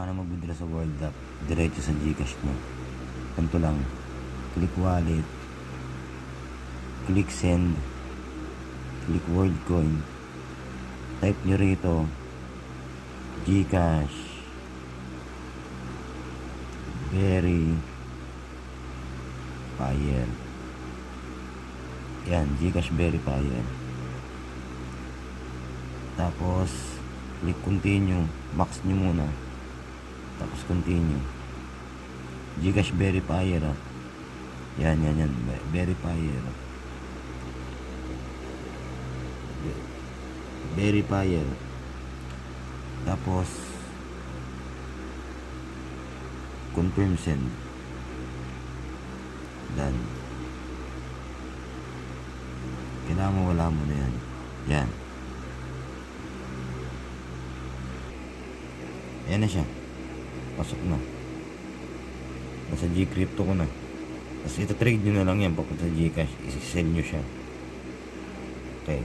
Paano mag-withdraw sa World App? Diretso sa Gcash mo. Ganito lang. Click wallet. Click send. Click WorldCoin. Type nyo rito Gcash Verifier. Yan, Gcash Verifier. Tapos click continue. Max nyo muna. Tapos continue. Gcash Verifier. Yan. Verifier. Verifier. Tapos confirm send. Done. Kailangan mo wala mo na yan. Yan. Ayan na siya. Pasok na. Nasa Gcrypto ko na. Tapos ito trade nyo na lang yan papunta sa Gcash. Isi-sell nyo siya. Okay.